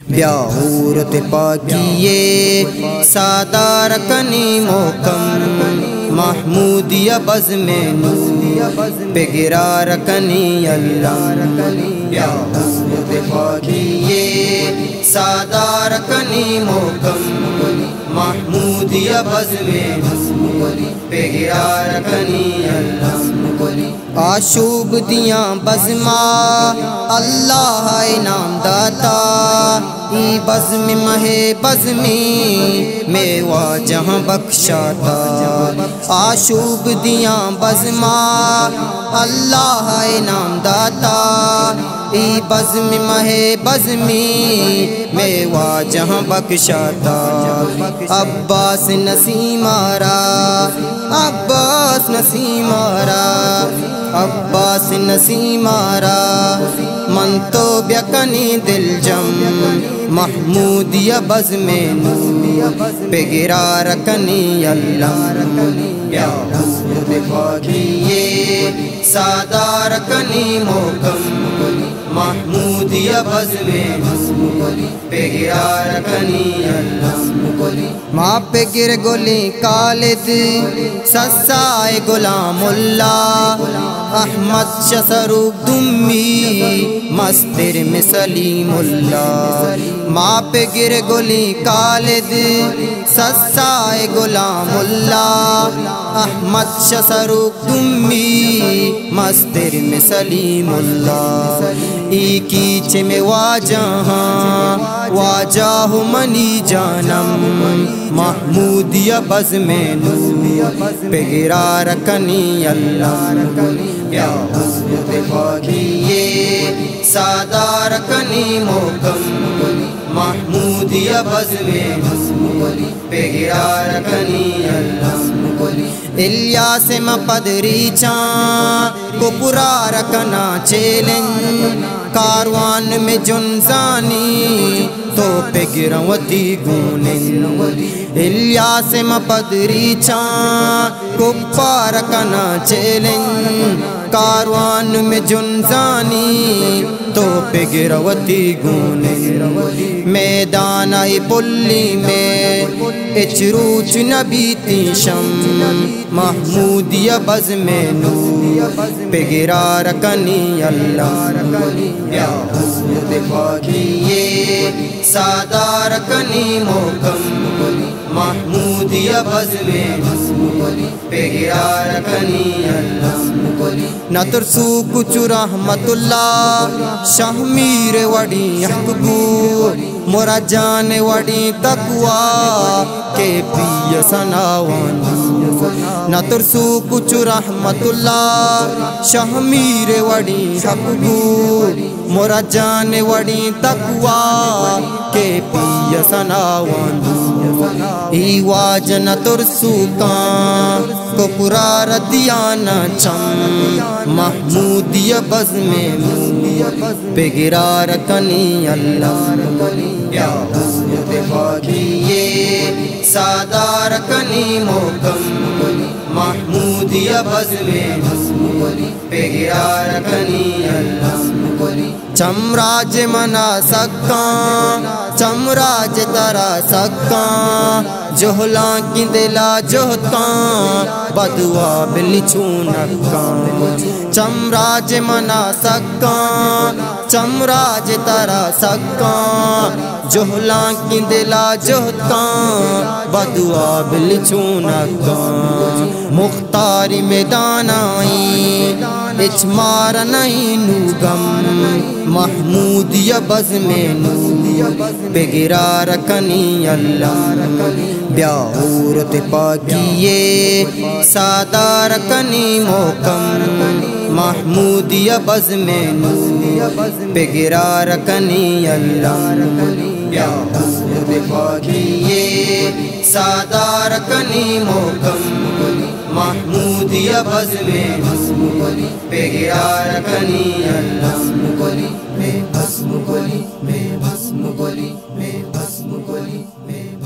بیاورت پاکیے سادار کنی محکم محمودیہ بزم پہ گرا رکنی اللہ بیاورت پاکیے سادار کنی محکم محمودیہ بزم پہ گرا رکنی اللہ آشوب دیاں بزما اللہ انعام داتا ای بزم مہے بزمی میوہ جہاں بخشاتا آشوب دیاں بزما اللہ انعام داتا ای بزم مہے بزمی میوہ جہاں بخشاتا عباس نسیم آرا عباس نسیم آرا عباس نسیم آرا من تو بیکنی دل جم محمودیہ بزم پہ گرا رکنی اللہ بیاورت پاکیے سادار کنی محکم محمودیہ بزم پہ گرا رکنی اللہ ماں پہ گر گلی خالد سسائے غلام اللہ احمد شسروق دمی مستر میں سلیم اللہ ماں پہ گر گلی خالد سسائے غلام اللہ احمد شسروق دمی مستر میں سلیم اللہ ای کیچے میں واجہ منی جانم محمودیہ بزم پہ گرا رکنی اللہ بیاورت پاکیے سادار کنی محکم محمودیہ بزم پہ گرا رکنی اللہ الیاس مپدری چاں کو پورا رکنا چیلن کاروان میں جنزانی تو پہ گروتی گونن الیاس مپدری چاں کو پورا رکنا چیلن کاروان میں جنزانی تو پہ گروتی گونن میدان ای پلی میں اچروچ نبی تیشم محمودیہ بزم پہ گرا رکنی اللہ بیاورت پاکیے سادار کنی محکم محمودیہ بزم پہ گرا رکنی اللہ نہ ترسو کچھ رحمت اللہ شاہ میر وڈی حقبو مورا جان وڈی تقوی کے پی سناوان نہ ترسو کچھ رحمت اللہ شاہ میر وڈی حقبو مورا جان وڈی تقوی کے پی سناوان ای واج نہ ترسو کان کو قرار دیانا چم محمودیہ بزم پہ گرا رکنی اللہ بیاورت پاکیے سادار کنی محکم محمودیہ بزم پہ گرا رکنی اللہ چمراج منا سکاں چمراج ترا سکاں جوہلاں کی دلا جوہتاں بدوا بلی چونکاں چمراج منا سکاں چمراج ترا سکاں جوہلاں کی دلا جوہتاں بدوا بلی چونکاں مختاری میدان آئی اچمار نہیں نوگم محمودیہ بزم پہ گرا رکنی اللہ بیاورت پاکیے سادار کنی محکم محمودیہ بزم پہ گرا رکنی اللہ بیاورت پاکیے سادار کنی محکم محمودیہ بزم پہ گرا رکنی اللہ میں بزم گلی میں بزم گلی میں بزم گلی میں